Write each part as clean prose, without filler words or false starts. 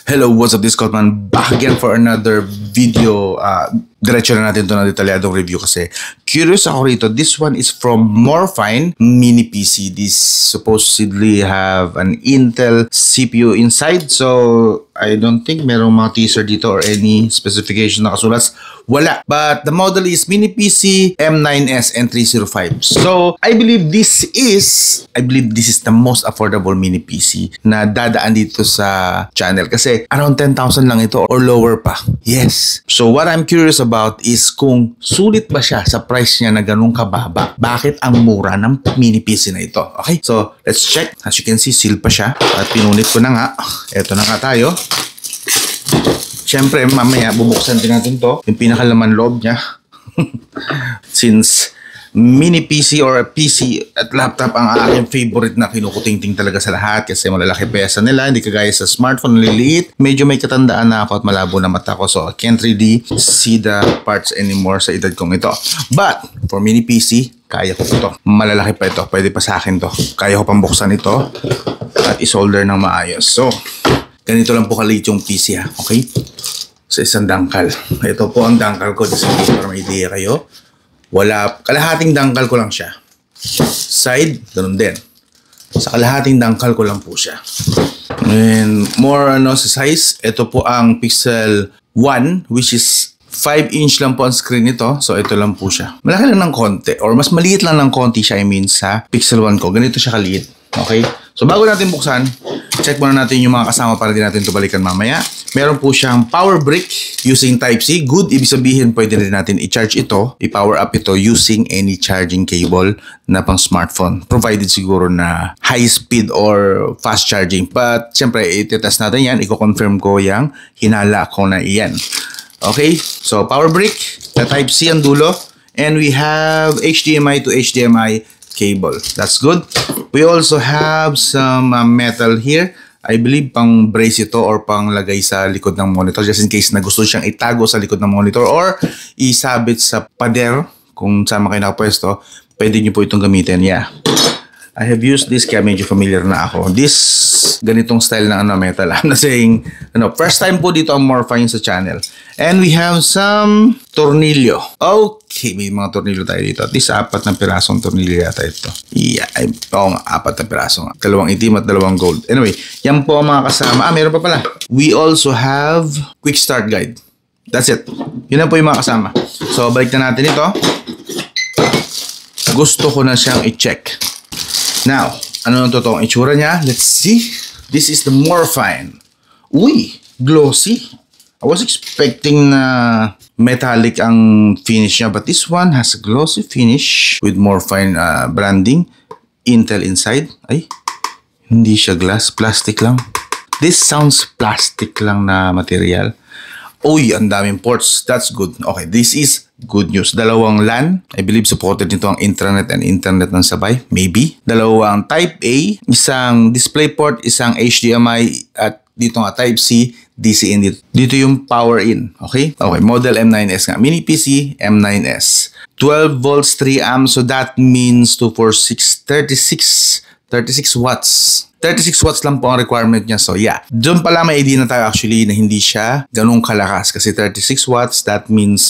Hello, what's up? This is Cotman back again for another video. Diretso na natin ito na detalyadong review kasi curious ako rito. This one is from Morfine Mini PC. This supposedly have an Intel CPU inside. So, I don't think merong mga teaser dito or any specification na kasulat. Wala. But the model is Mini PC M9S N305. So, I believe this is the most affordable Mini PC na dadaan dito sa channel. Kasi around 10,000 lang ito or lower pa. Yes. So, what I'm curious about is kung sulit ba siya sa price niya na ganun kababa. Bakit ang mura ng Mini PC na ito? Okay, so let's check. As you can see, seal pa siya. At pinunit ko na nga. Eto na nga tayo. Siyempre, mamaya bubuksan din natin to. Yung pinakalaman loob niya. Since Mini PC or a PC at laptop ang aking favorite na kinukutingting talaga sa lahat kasi malalaki pesa nila, hindi kagaya sa smartphone liliit. Medyo may katandaan na ako at malabo na mata ko, so I can't really see the parts anymore sa edad kong ito. But for Mini PC, kaya ko ito. Malalaki pa ito, pwede pa sa akin to. Kaya ko pang buksan ito at isolder ng maayos. So ganito lang po kaliit yung PC ha, okay? Sa isang dangkal. Ito po ang dangkal ko, just para may idea kayo. Wala, kalahating dangkal ko lang siya. Side, ganun din. Sa kalahating dangkal ko lang po siya. And more sa size, ito po ang Pixel 1, which is 5-inch lang po ang screen nito. So ito lang po siya. Malaki lang ng konti, or mas maliit lang ng konti siya, I mean, sa Pixel 1 ko. Ganito siya kaliit. Okay? So bago natin buksan, check muna natin yung mga kasama para din natin ito balikan mamaya. Meron po siyang power brick using Type-C. Good, ibig sabihin pwede rin natin i-charge ito, i-power up ito using any charging cable na pang smartphone. Provided siguro na high speed or fast charging. But syempre, iti-test natin yan. Iko-confirm ko yung hinala ko na iyan. Okay, so power brick, na Type-C ang dulo. And we have HDMI to HDMI cable. That's good. We also have some metal here. I believe pang brace ito or pang lagay sa likod ng monitor just in case na gusto siyang itago sa likod ng monitor or isabit sa pader kung saan kayo nakapwesto. Pwede nyo po itong gamitin. Yeah. I have used this kaya medyo familiar na ako. This ganitong style na metal. I'm not saying, first time po dito ang Morfine sa channel. And we have some tornilyo. Okay, may mga tornilyo tayo dito. At least 4 na pirasong tornilyo yata ito. Yeah, oo nga, 4 na piraso nga. 2 itim at 2 gold. Anyway, yan po ang mga kasama. Meron pa pala. We also have quick start guide. That's it. Yun na po yung mga kasama. So, balik na natin ito. Gusto ko na siyang i-check. Now, ano ang totoong itsura niya? Let's see. This is the Morfine. Uy, glossy. I was expecting na metallic ang finish niya, but this one has a glossy finish with Morfine branding. Intel inside. Ay, hindi siya glass. Plastic lang. This sounds plastic lang na material. Uy, ang daming ports. That's good. Okay, this is good news. 2 LAN. I believe supported nito ang intranet and internet ng sabay. Maybe. 2 Type-A. Isang DisplayPort. Isang HDMI. At dito nga Type-C. DC in dito. Dito yung power in. Okay? Okay. Model M9S nga. Mini PC M9S. 12 volts, 3 amps. So that means 2, 4, 6, 36 watts. 36 watts lang po ang requirement niya. So yeah, doon pala may idea na tayo actually na hindi siya ganun kalakas. Kasi 36 watts, that means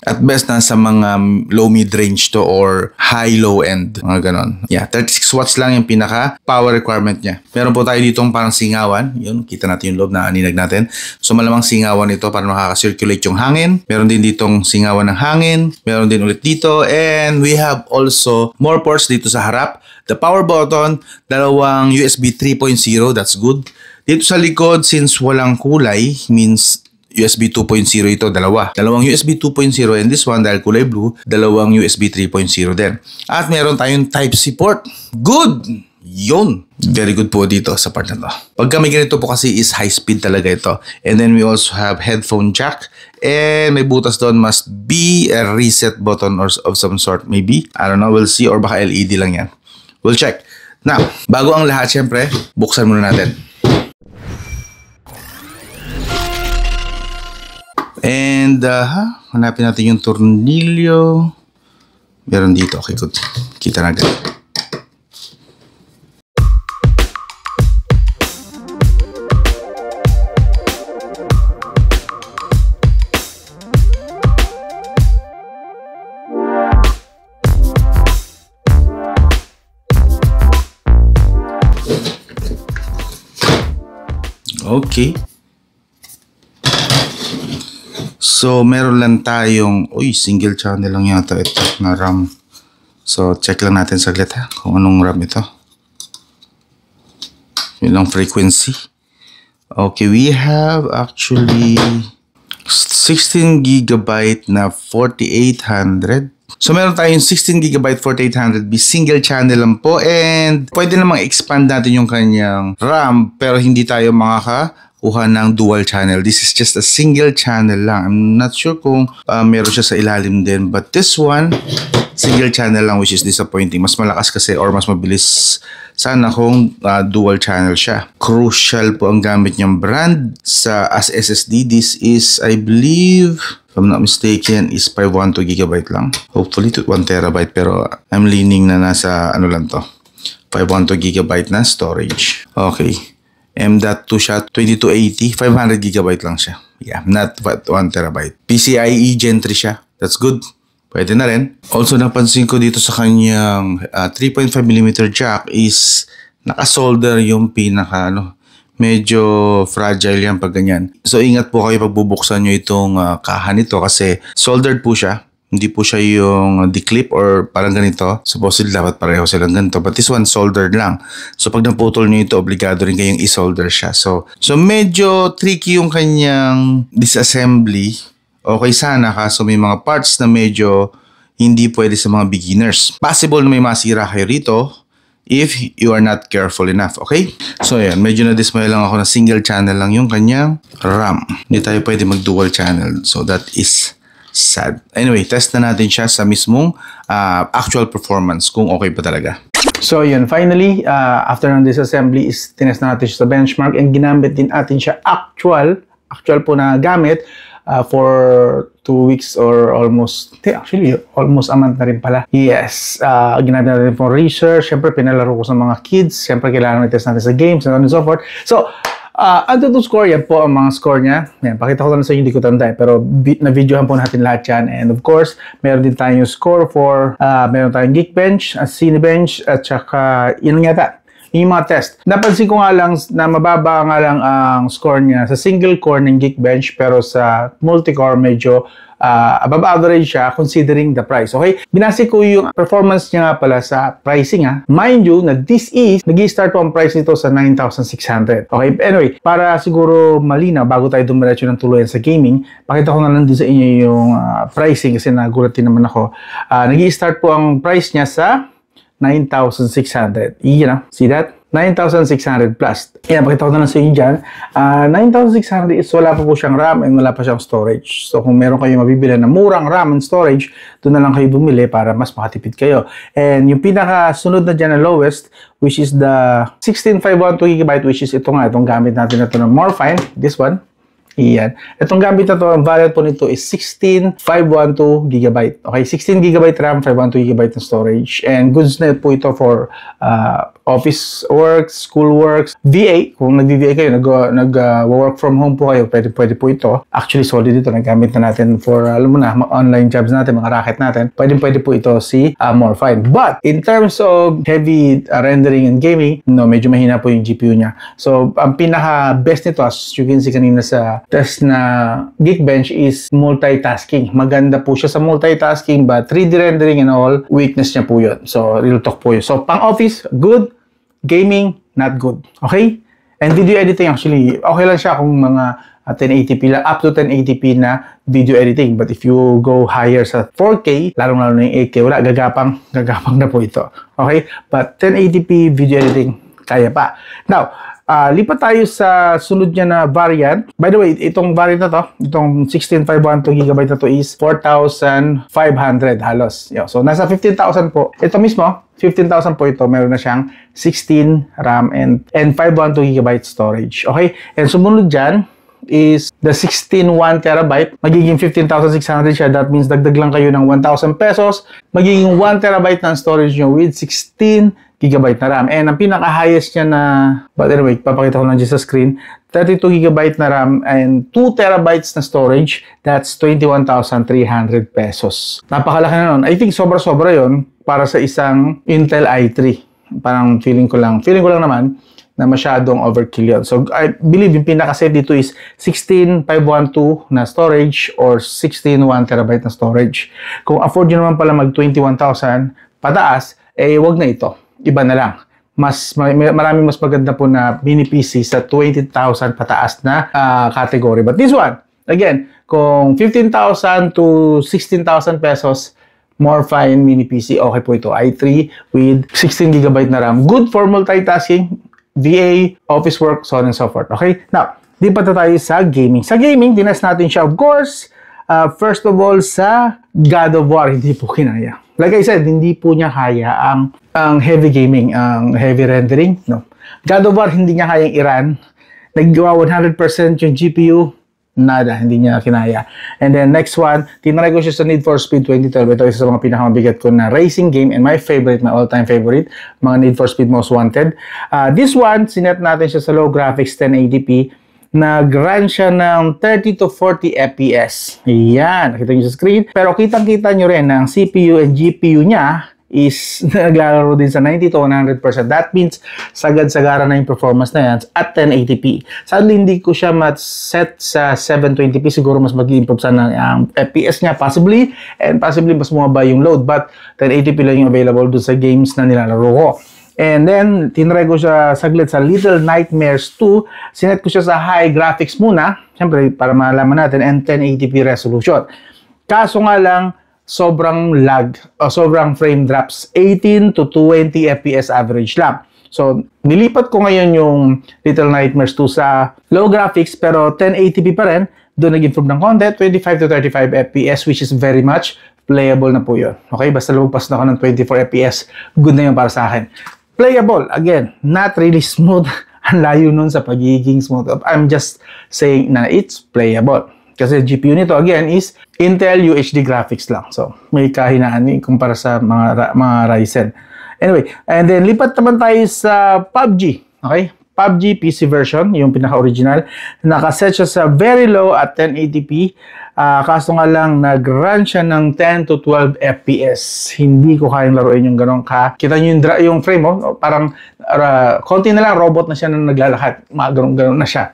at best nasa mga low mid-range to or high-low end. Mga ganon. Yeah, 36 watts lang yung pinaka power requirement niya. Meron po tayo ditong parang singawan. Yun, kita natin yung loob na aninag natin. So malamang singawan ito para makaka-circulate yung hangin. Meron din ditong singawan ng hangin. Meron din ulit dito. And we have also more ports dito sa harap. The power button, 2 USB 3.0, that's good. Dito sa likod, since walang kulay, means USB 2.0 ito, 2. 2 USB 2.0 and this one, dahil kulay blue, 2 USB 3.0 din. At meron tayong Type-C port. Good! Yun! Very good po dito sa part na to. Pagka may ganito po kasi is high speed talaga ito. And then we also have headphone jack. And may butas doon, must be a reset button or of some sort maybe. I don't know, we'll see, or baka LED lang yan. We'll check. Now, bago ang lahat, syempre, buksan muna natin. And, hanapin natin yung tornilyo. Meron dito. Okay, good. Kita na agad. Okay. So, meron lang tayong, single channel lang yata ito na RAM. So, check lang natin saglit ha, kung anong RAM ito. Yun lang frequency. Okay, we have actually 16 GB na 4800. So, meron tayong 16 GB 4800B single channel lang po, and pwede namang expand natin yung kanyang RAM pero hindi tayo makakakuha ng dual channel. This is just a single channel lang. I'm not sure kung meron siya sa ilalim din, but this one single channel lang, which is disappointing. Mas malakas kasi or mas mabilis sana kung dual channel siya. Crucial po ang gamit niyang brand as SSD. This is, I believe, if I'm not mistaken, is 512GB lang. Hopefully to 1TB, pero I'm leaning na nasa ano lang to, 512GB na storage. Okay. M.2 siya, 2280, 500GB lang siya. Yeah, not 1TB. PCIe Gen 3 siya. That's good. Pwede na rin. Also, napansin ko dito sa kanyang 3.5mm jack is nakasolder yung pinaka medyo fragile yan pag ganyan. So, ingat po kayo pag bubuksan nyo itong kaha nito kasi soldered po siya. Hindi po siya yung declip or parang ganito. Supposedly dapat pareho silang ganito. But this one soldered lang. So, pag naputol nyo ito, obligado rin kayong isolder siya. So medyo tricky yung kanyang disassembly. Okay sana kaso may mga parts na medyo hindi pwede sa mga beginners. Possible na may masira kayo rito if you are not careful enough, okay? So ayan, medyo na-dismay lang ako na single channel lang yung kanyang RAM. Hindi tayo pwede mag-dual channel. So that is sad. Anyway, test na natin siya sa mismong actual performance kung okay pa talaga. So yun, finally, after ng disassembly is tinest na natin siya sa benchmark and ginamit din natin siya actual po na gamit for 2 weeks or almost a month na rin pala. Yes, ginamit natin for research. Siyempre, pinalaro ko sa mga kids. Siyempre, kailangan i-test natin sa games and so forth. So, ano to score? Yan po ang mga score niya. Yan, pakita ko lang sa inyo, hindi ko tanda pero na-videohan po natin lahat yan. And of course, meron din tayong score for, meron tayong Geekbench, Cinebench, at saka, yun yata, yung mga test. Napansin ko nga lang na mababa nga lang ang score niya sa single core ng Geekbench pero sa multi-core medyo above average siya considering the price. Okay? Binasi ko yung performance niya nga pala sa pricing ha. Mind you na this is, nag-i-start po ang price nito sa 9,600. Okay? Anyway, para siguro malinaw bago tayo dumiretso ng tuluyan sa gaming, pakita ko na lang din sa inyo yung pricing kasi nagulat din naman ako. Nag-i-start po ang price niya sa 9,600. You know, see that? 9,600 plus. Yan, pakita ko na lang sa inyo dyan. 9,600 is wala pa po siyang RAM and wala pa siyang storage. So, kung meron kayo mabibili na murang RAM and storage, doon na lang kayo bumili para mas makatipid kayo. And yung pinaka-sunod na dyan na lowest, which is the 16512GB, which is itong gamit natin na ito ng Morphine. This one. Iyan. Itong gamit na to, ang variant po nito is 16512GB. Okay, 16GB RAM, 512GB na storage. And goods na po ito for office works, school works, VA. Kung nag-VA kayo, nag-work from home po kayo, pwede po ito. Actually, solid ito. Nagamit na natin for, alam mo na, online jobs natin, mga racket natin. Pwede po ito si Morphine. But, in terms of heavy rendering and gaming, no, medyo mahina po yung GPU niya. So, ang pinaka-best nito, as you can see kanina sa test na Geekbench is multitasking. Maganda po siya sa multitasking, but 3D rendering and all, weakness niya po yun. So, real talk po yun. So, pang-office, good. Gaming, not good. Okay? And video editing, actually, okay lang siya kung mga 1080p lang, up to 1080p na video editing. But if you go higher sa 4K, lalong-lalo na yung 8K, wala, gagapang na po ito. Okay? But 1080p video editing, kaya pa. Now, lipat tayo sa sunod niya na variant. By the way, itong variant na to, itong 16512GB na to is 4,500 halos. So, nasa 15,000 po. Ito mismo, 15,000 po ito. Meron na siyang 16 RAM and 512GB storage. Okay? And sumunod dyan is the 16 1TB. Magiging 15,600 siya. That means dagdag lang kayo ng 1,000 pesos. Magiging 1TB ng storage nyo with 16GB na RAM. And ang pinaka-highest niya na, but anyway, papakita ko lang dyan sa screen, 32GB na RAM and 2TB na storage. That's 21,300 pesos. Napakalaki na nun. I think sobra-sobra yon para sa isang Intel i3. Parang feeling ko lang naman na masyadong overkill yun. So, I believe yung pinaka-safe dito is 16,512 na storage or 16 1TB na storage. Kung afford nyo naman pala mag 21,000 pataas, wag na ito. Iba na lang. Maraming mas maganda po na mini PC sa 20,000 pataas na category. But this one, again, kung 15,000 to 16,000 pesos, more fine mini PC, okay po ito. i3 with 16GB na RAM. Good for multitasking, VA, office work, so on and so forth. Okay? Now, di pa tayo sa gaming. Sa gaming, tinest natin siya, of course, first of all, sa God of War, hindi po kinaya. Like I said, hindi po niya kaya ang heavy gaming, ang heavy rendering. No. God of War, hindi niya kayang i-run. Naggawa 100% yung GPU, nada, hindi niya kinaya. And then next one, tinry ko siya sa Need for Speed 2012. Ito isa sa mga pinakamabigat ko na racing game and my favorite, my all-time favorite, mga Need for Speed Most Wanted. This one, sinet natin siya sa low graphics 1080p. Nag-run siya ng 30 to 40 FPS. Ayan, nakita niyo sa screen. Pero kitang-kita niyo rin na ang CPU and GPU niya is naglalaro din sa 90 to 100%. That means sagad-sagara na yung performance na yan at 1080p. Sadly, hindi ko siya set sa 720p. Siguro mas mag-improve sana ang FPS niya possibly, and possibly mas bumaba yung load. But 1080p lang yung available dun sa games na nilalaro ko. And then, tinry ko siya saglit sa Little Nightmares 2. Sinet ko siya sa high graphics muna. Siyempre, para malaman natin, and 1080p resolution. Kaso nga lang, sobrang lag o sobrang frame drops, 18 to 20 FPS average lang. So, nilipat ko ngayon yung Little Nightmares 2 sa low graphics pero 1080p pa rin. Doon nag-improve ng konti, 25 to 35 FPS, which is very much playable na po yun. Okay, basta lumagpas na ako ng 24 FPS, good na yun para sa akin. Playable, again, not really smooth. Ang layo nun sa pagiging smooth. I'm just saying na it's playable. Kasi GPU nito, again, is Intel UHD graphics lang. So, may kahinaan kumpara sa mga Ryzen. Anyway, and then lipat naman tayo sa PUBG. Okay? PUBG PC version, yung pinaka-original. Nakaset siya sa very low at 1080p. Kaso nga lang, nag-run siya ng 10 to 12 FPS. Hindi ko kayang laruin yung gano'n ka. Kita nyo yung frame, oh, parang konti na lang, robot na siya na naglalakad. Mga gano'n na siya.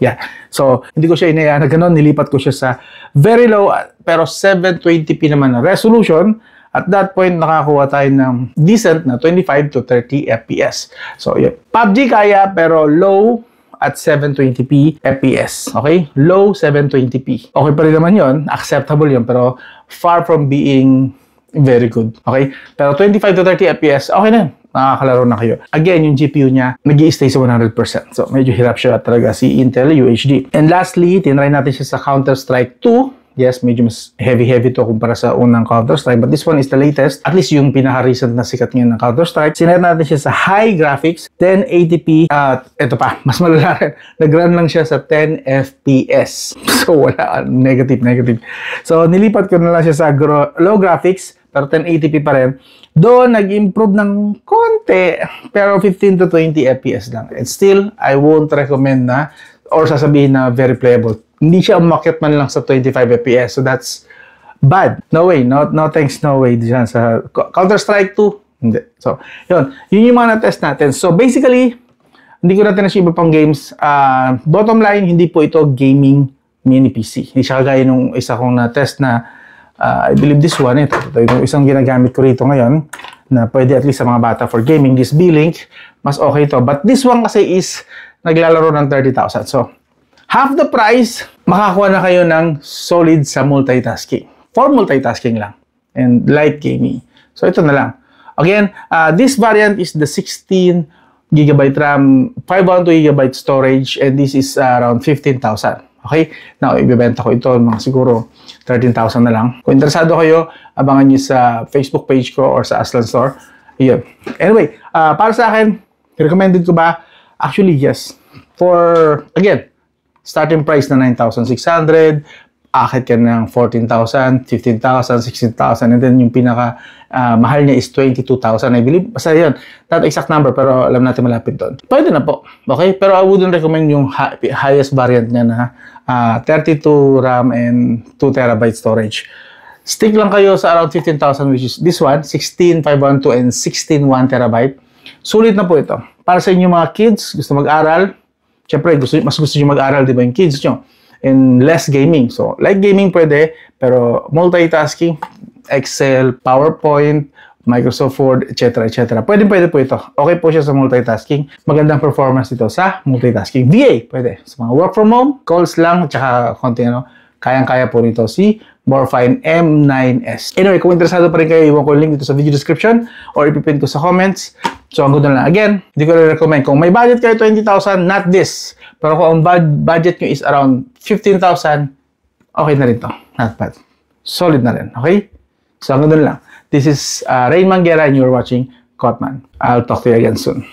Yeah. So, hindi ko siya inaya na gano'n. Nilipat ko siya sa very low, pero 720p naman na resolution. At that point, nakakuha tayo ng decent na 25 to 30 FPS. So, yun. PUBG kaya, pero low at 720p FPS. Okay? Low 720p. Okay pa rin naman yun. Acceptable yun. Pero far from being very good. Okay? Pero 25 to 30 FPS, okay na yun. Nakakalaro na kayo. Again, yung GPU niya, nag-i-stay sa 100%. So, medyo hirap siya talaga si Intel UHD. And lastly, tinry natin siya sa Counter-Strike 2. Yes, medyo mas heavy-heavy to kumpara sa unang Counter-Strike. But this one is the latest. At least yung pinaka-recent na sikat ngayon ng Counter-Strike. Sinet natin siya sa high graphics, 1080p. At ito pa, mas malala rin. Nag-run lang siya sa 10 FPS. So, wala. Negative. So, nilipat ko na lang siya sa low graphics, pero 1080p pa rin. Doon, nag-improve ng konti, pero 15 to 20 FPS lang. And still, I won't recommend na, or sasabihin na very playable. Hindi siya umakyat man lang sa 25 FPS. So, that's bad. No way. No thanks, no way. Diyan sa Counter-Strike 2. Hindi. So, yun. Yun yung mga na-test natin. So, basically, hindi ko natin na iba pang games. Bottom line, hindi po ito gaming mini PC. Hindi siya kagaya nung isa kong na-test na I believe this one, ito yung isang ginagamit ko rito ngayon na pwede at least sa mga bata for gaming. This B-Link, mas okay ito. But this one kasi is naglalaro ng 30,000. So, half the price, makakuha na kayo ng solid sa multitasking. For multitasking lang. And light gaming. So, ito na lang. Again, this variant is the 16GB RAM, 512GB storage, and this is around 15,000. Okay? Now, ibibenta ko ito mga siguro 13,000 na lang. Kung interesado kayo, abangan nyo sa Facebook page ko or sa Aslan Store. Yun. Anyway, para sa akin, recommended ko ba? Actually, yes. For, again, starting price na 9,600, akit ka ng 14,000, 15,000, 16,000, and then yung pinaka mahal niya is 22,000, I believe. Basta yun, not exact number, pero alam natin malapit doon. Pwede na po, okay? Pero I wouldn't recommend yung highest variant niya na 32 RAM and 2TB storage. Stick lang kayo sa around 15,000, which is this one, 16,512 and 16 1TB. Sulit na po ito. Para sa inyo mga kids, gusto mag-aral, syempre, mas gusto nyo mag-aral, di ba, yung kids nyo? And less gaming. So, light gaming pwede, pero multitasking, Excel, PowerPoint, Microsoft Word, etc. etc. Pwede po ito. Okay po siya sa multitasking. Magandang performance ito sa multitasking. VA, pwede. Sa mga work from home, calls lang, tsaka konti kayang-kaya po nito si Morphine M9S. Anyway, kung interesado pa rin kayo, iwan ko yung link dito sa video description or ipipin ko sa comments. So, ang ganda lang. Again, hindi ko recommend. Kung may budget kayo 20,000, not this. Pero kung ang budget nyo is around 15,000, okay na rin to. Not bad. Solid na rin. Okay? So, ang ganda lang. This is Rain Manguera and you're watching Kotman. I'll talk to you again soon.